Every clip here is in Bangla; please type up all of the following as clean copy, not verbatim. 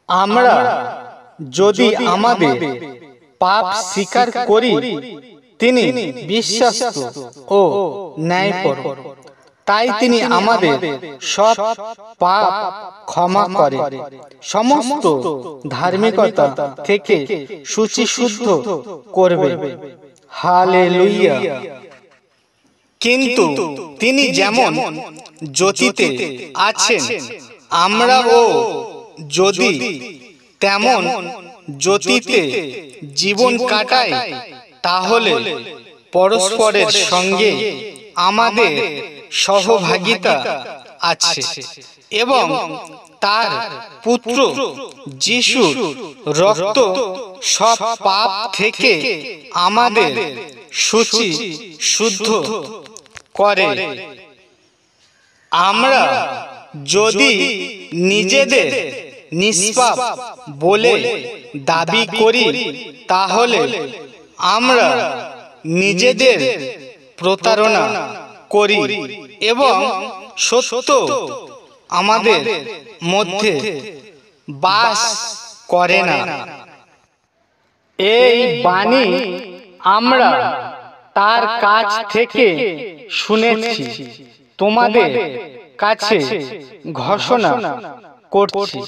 আমরা যদি আমাদের পাপ স্বীকার করি, তিনি বিশ্বস্ত ও ন্যায়পর, তাই তিনি আমাদের সব পাপ ক্ষমা করে সমস্ত ধার্মিকতা থেকে শুচিশুদ্ধ করবে। হালেলুয়া। কিন্তু তিনি যেমন জ্যোতিতে আছেন, আমরাও যদি তেমন জ্যোতিতে জীবন কাটাই, তাহলে পরস্পরের সঙ্গে আমাদের সহভাগিতা আছে এবং তার পুত্র যিশুর রক্ত সব পাপ থেকে আমাদের শুচি শুদ্ধ করে। আমরা যদি নিজেদের নিষ্পাপ বলে দাবি করি, তাহলে আমরা নিজেদের প্রতারণা করি এবং সত্য আমাদের মধ্যে বাস করে না। এই বাণী আমরা তার কাছ থেকে শুনেছি, তোমাদের কাছে ঘোষণা করছি।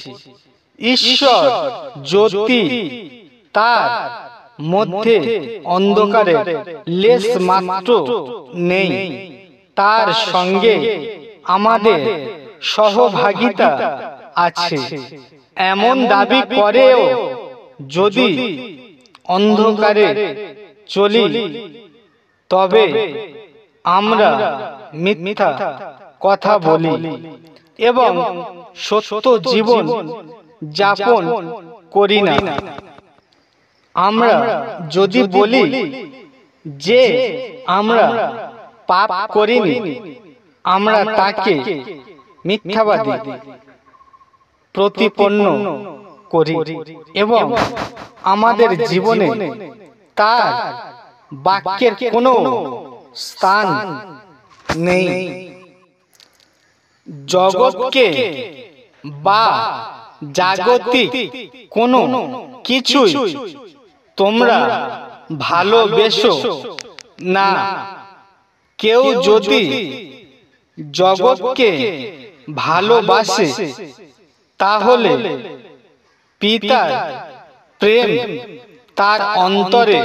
ঈশ্বর জ্যোতি, তার মধ্যে অন্ধকারের লেশ মাত্র নেই। তার সঙ্গে আমাদের সহভাগিতা আছে এমন দাবি করেও যদি অন্ধকারে চলি, তবে আমরা মিথ্যা কথা বলি এবং সত্য জীবন যাপন করি না। আমরা যদি বলি যে আমরা পাপ করিনি, আমরা তাকে মিথ্যাবাদী প্রতিপন্ন করি এবং আমাদের জীবনে তার বাক্যের কোনো স্থান নেই। জগৎকে বা জাগতিক কোনো কিছুই তোমরা ভালোবেসো না। কেউ যদি জগৎকে ভালোবাসে, তাহলে পিতার প্রেম তার অন্তরে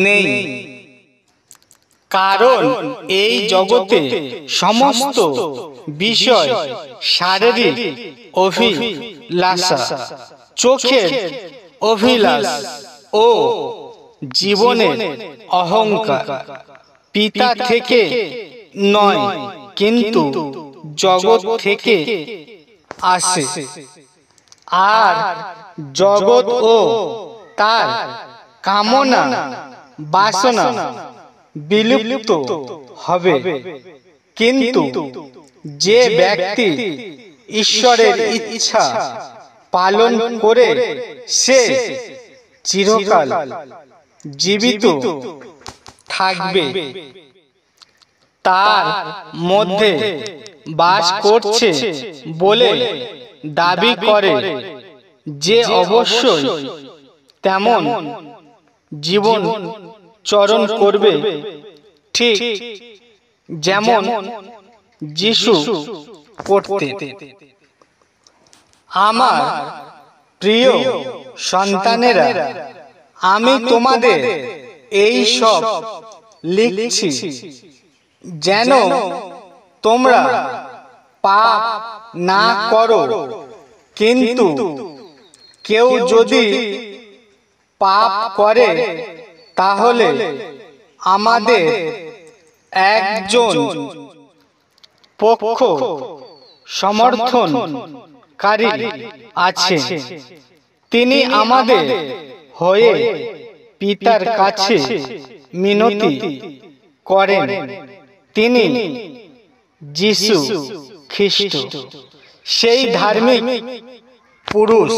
নেই। কারণ এই জগতে সমস্ত বিষয় শারীরিক অভিলাষা, চোখের অভিলাষ ও জীবনের অহংকার পিতা থেকে নয়, কিন্তু জগৎ থেকে আসে। আর জগৎ ও তার কামনা বাসনা বিলুপ্ত হবে, কিন্তু যে ব্যক্তি ঈশ্বরের ইচ্ছা পালন করে সে চিরকাল জীবিত থাকবে। তার মধ্যে বাস করছে বলে দাবি করে যে অবশ্যই তেমন জীবন চরণ করবে, ঠিক যেমন যিশু করতেন। আমার প্রিয় সন্তানেরা, আমি তোমাদের এই সব লিখছি যেন তোমরা পাপ না করো। কিন্তু কেউ যদি পাপ করে, তাহলে আমাদের একজন পক্ষ সমর্থনকারী আছে, তিনি আমাদের হয়ে পিতার কাছে মিনতি করেন। তিনি যিশু খ্রিস্ট, সেই ধার্মিক পুরুষ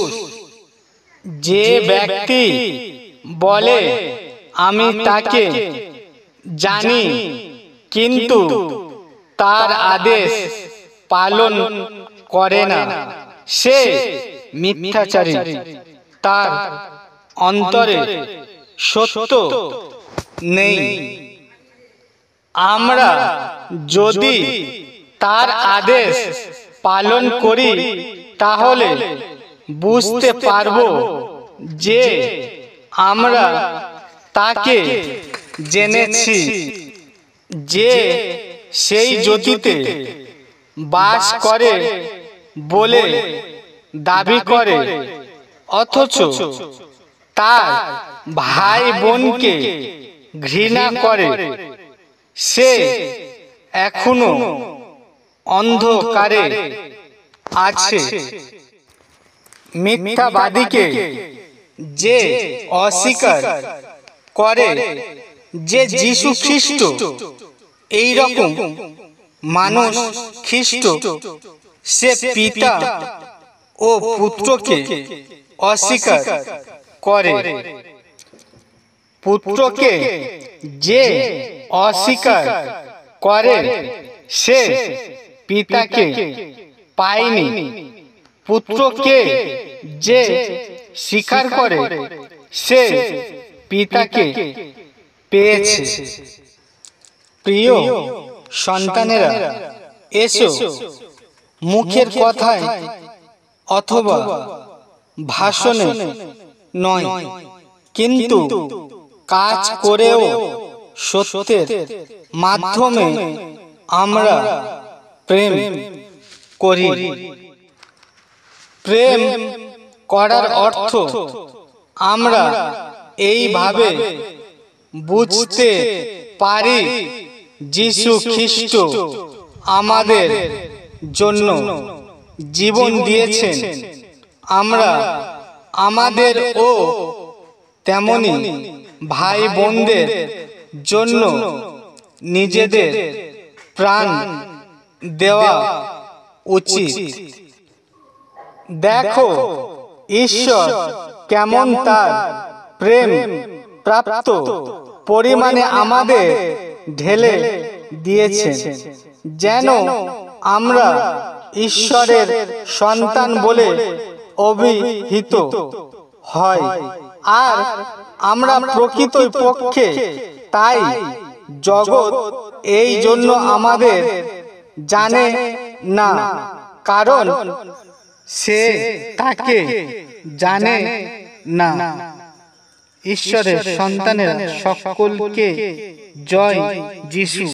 যে ব্যক্তি বলে আমি তাকে জানি, কিন্তু তার আদেশ পালন করে না, সে মিথ্যাচারী, তার অন্তরে সত্য নেই। আমরা যদি তার আদেশ পালন করি তাহলে বুঝতে পারব যে আমরা তাকে জেনেছি, যে সেই জ্যোতিতে বাস করে বলে দাবি করে, অথচ তার ভাই বোনকে ঘৃণা করে। সে এখনো অন্ধকারে আছে। মিথ্যাবাদীকে যে অস্বীকার করে যে যীশু খ্রিস্ট এই রকম মানুষ খ্রিস্ট, সে পিতা ও পুত্রকে অস্বীকার করে। পুত্রকে যে অস্বীকার করে সে পিতাকে পায়নি। পুত্রকে যে স্বীকার করে সে পিতাকে পেয়েছে। প্রিয় সন্তানেরা, এসো মুখের কথায় অথবা ভাষণে নয়, কিন্তু কাজ করেও সত্যের মাধ্যমে আমরা প্রেম করি। প্রেম করার অর্থ আমরা এইভাবে বুঝতে পারি, যীশু খ্রিস্ট আমাদের জন্য জীবন দিয়েছেন। আমরা আমাদের ও তেমনি ভাই বোনদের জন্য নিজেদের প্রাণ দেওয়া উচিত। দেখো ঈশ্বর কেমন তার প্রেম প্রাপ্ত পরিমাণে আমাদের ঢেলে দিয়েছেন, যেন আমরা ঈশ্বরের সন্তান বলে অভিহিত হয়। আর আমরা প্রকৃত পক্ষে তাই জগৎ এই জন্য আমাদের জানে না, কারণ সে তাকে জানে না। ঈশ্বরের সন্তানেরা সকলকে জয় যিশু।